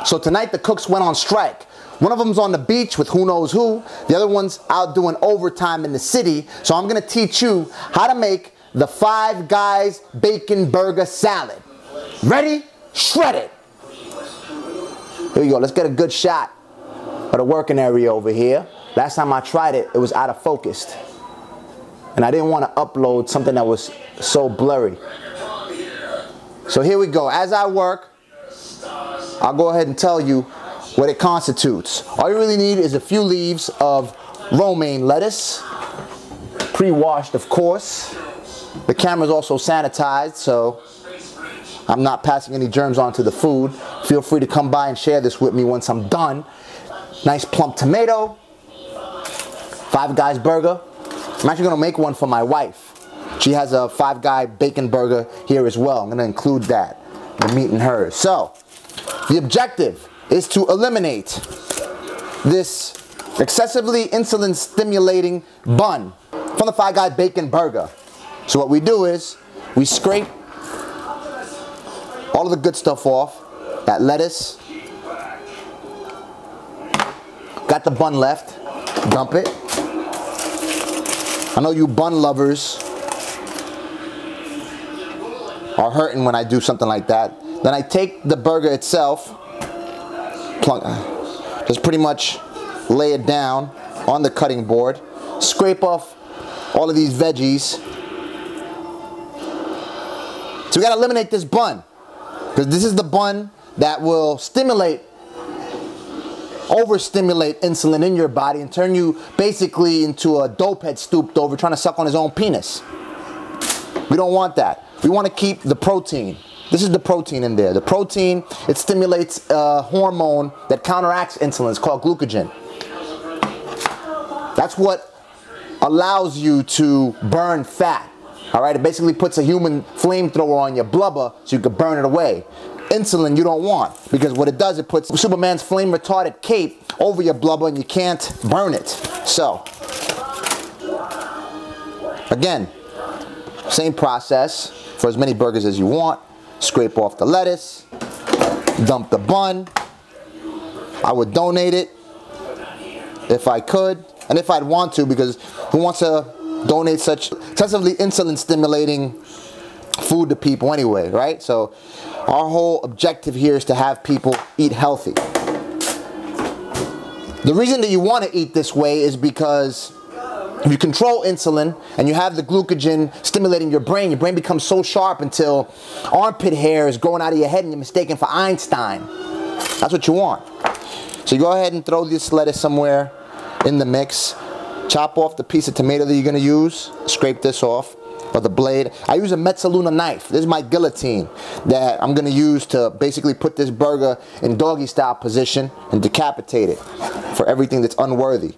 So tonight the cooks went on strike. One of them's on the beach with who knows who. The other one's out doing overtime in the city. So I'm going to teach you how to make the Five Guys bacon burger salad. Ready? Shred it. Here we go. Let's get a good shot of the working area over here. Last time I tried it, it was out of focus. And I didn't want to upload something that was so blurry. So here we go. As I work, I'll go ahead and tell you what it constitutes. All you really need is a few leaves of romaine lettuce, pre-washed of course. The camera's also sanitized, so I'm not passing any germs onto the food. Feel free to come by and share this with me once I'm done. Nice plump tomato, Five Guys burger. I'm actually gonna make one for my wife. She has a Five Guy bacon burger here as well. I'm gonna include that, the meat in hers. So, the objective is to eliminate this excessively insulin stimulating bun from the Five Guy bacon burger. So what we do is we scrape all of the good stuff off, that lettuce, got the bun left, dump it. I know you bun lovers are hurting when I do something like that. Then I take the burger itself, just pretty much lay it down on the cutting board, scrape off all of these veggies. So we gotta eliminate this bun, because this is the bun that will overstimulate insulin in your body and turn you basically into a dope head stooped over trying to suck on his own penis. We don't want that. We want to keep the protein. This is the protein in there. The protein, it stimulates a hormone that counteracts insulin. It's called glucagon. That's what allows you to burn fat. All right, it basically puts a human flamethrower on your blubber so you can burn it away. Insulin you don't want, because what it does, it puts Superman's flame retardant cape over your blubber and you can't burn it. So, again, same process for as many burgers as you want. Scrape off the lettuce, dump the bun. I would donate it if I could, and if I'd want to, because who wants to donate such excessively insulin stimulating food to people anyway, right? So our whole objective here is to have people eat healthy. The reason that you want to eat this way is because if you control insulin and you have the glucagon stimulating your brain becomes so sharp until armpit hair is growing out of your head and you're mistaken for Einstein. That's what you want. So you go ahead and throw this lettuce somewhere in the mix. Chop off the piece of tomato that you're going to use. Scrape this off. Or the blade. I use a Mezzaluna knife. This is my guillotine that I'm going to use to basically put this burger in doggy style position and decapitate it for everything that's unworthy.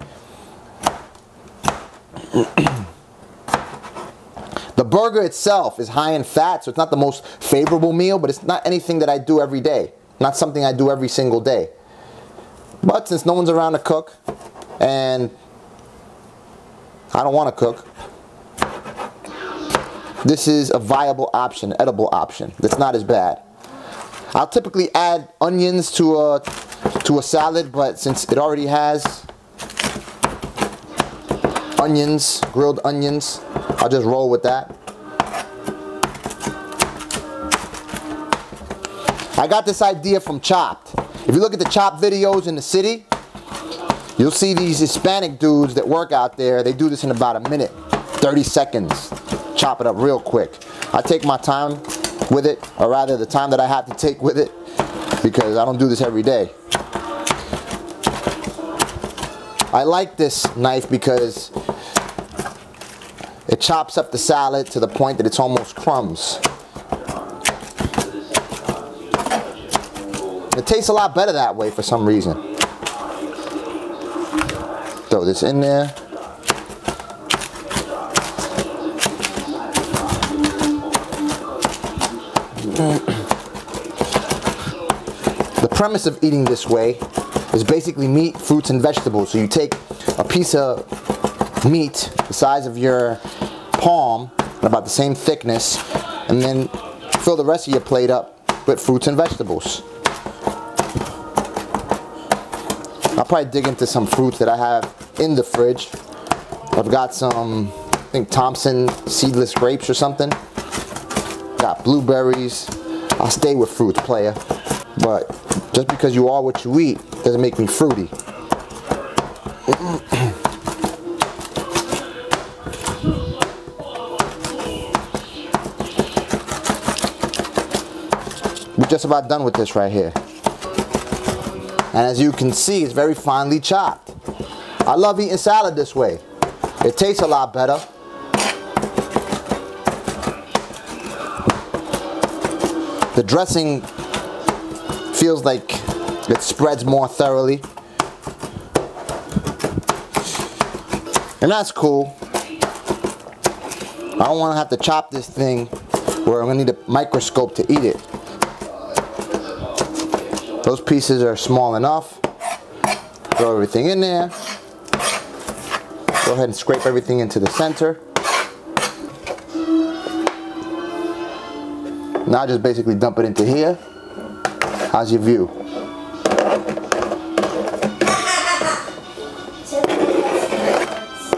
The burger itself is high in fat, so it's not the most favorable meal, but it's not anything that I do every day. Not something I do every single day. But since no one's around to cook, and I don't want to cook, this is a viable option, edible option. That's not as bad. I'll typically add onions to a salad, but since it already has onions, grilled onions, I'll just roll with that. I got this idea from Chopped. If you look at the Chopped videos in the city, you'll see these Hispanic dudes that work out there. They do this in about a minute, 30 seconds. Chop it up real quick. I take my time with it, or rather the time that I have to take with it, because I don't do this every day. I like this knife because it chops up the salad to the point that it's almost crumbs. It tastes a lot better that way for some reason. Throw this in there. The premise of eating this way is basically meat, fruits, and vegetables. So you take a piece of meat the size of your palm, about the same thickness, and then fill the rest of your plate up with fruits and vegetables. I'll probably dig into some fruits that I have in the fridge. I've got some, I think Thompson seedless grapes or something. Got blueberries. I'll stay with fruits, player. But just because you are what you eat doesn't make me fruity. We're just about done with this right here. And as you can see, it's very finely chopped. I love eating salad this way. It tastes a lot better. The dressing feels like it spreads more thoroughly. And that's cool. I don't want to have to chop this thing where I'm going to need a microscope to eat it. Those pieces are small enough. Throw everything in there. Go ahead and scrape everything into the center. Now just basically dump it into here. How's your view?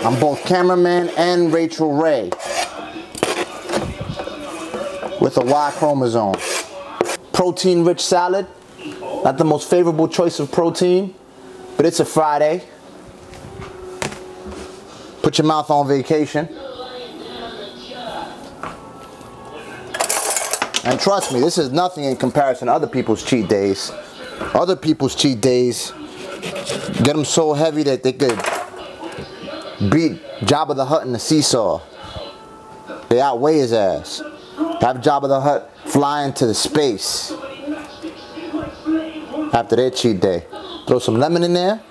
I'm both cameraman and Rachel Ray with a Y chromosome. Protein-rich salad. Not the most favorable choice of protein, but it's a Friday. Put your mouth on vacation. And trust me, this is nothing in comparison to other people's cheat days. Other people's cheat days get them so heavy that they could beat Jabba the Hutt in the seesaw. They outweigh his ass. Have Jabba the Hutt fly into the space after their cheat day. Throw some lemon in there.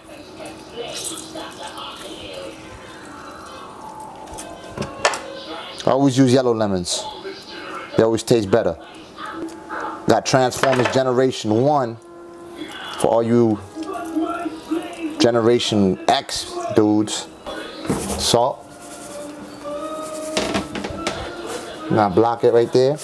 I always use yellow lemons. They always taste better. Got Transformers Generation 1 for all you Generation X dudes. Salt. Now block it right there.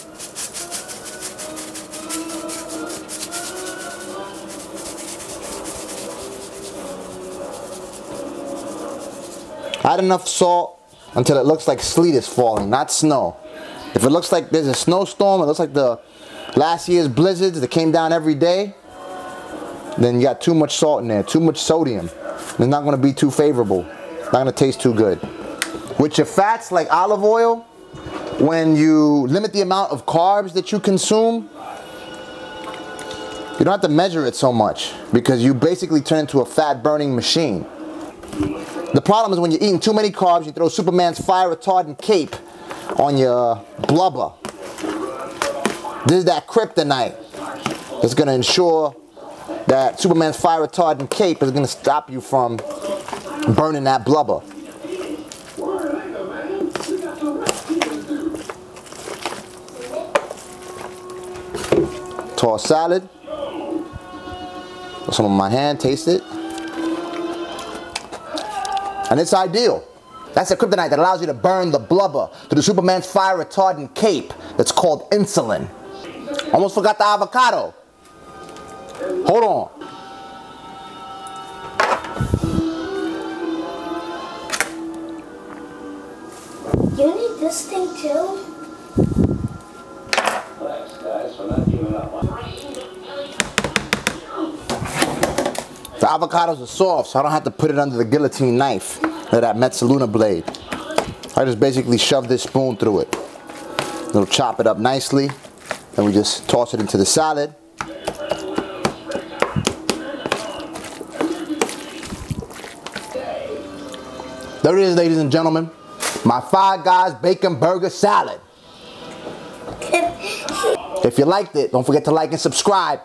Add enough salt until it looks like sleet is falling, not snow. If it looks like there's a snowstorm, it looks like the last year's blizzards that came down every day, then you got too much salt in there, too much sodium. It's not going to be too favorable. It's not going to taste too good. With your fats like olive oil, when you limit the amount of carbs that you consume, you don't have to measure it so much because you basically turn into a fat burning machine. The problem is when you're eating too many carbs, you throw Superman's fire retardant cape on your blubber. This is that kryptonite that's going to ensure that Superman's fire retardant cape is going to stop you from burning that blubber. Toss salad. Put some on my hand, taste it. And it's ideal. That's the kryptonite that allows you to burn the blubber through the Superman's fire retardant cape that's called insulin. Almost forgot the avocado. Hold on. You need this thing too? The avocados are soft, so I don't have to put it under the guillotine knife or that Metzaluna blade. I just basically shove this spoon through it. It'll chop it up nicely, and we just toss it into the salad. There it is, ladies and gentlemen. My Five Guys Bacon Burger Salad. If you liked it, don't forget to like and subscribe.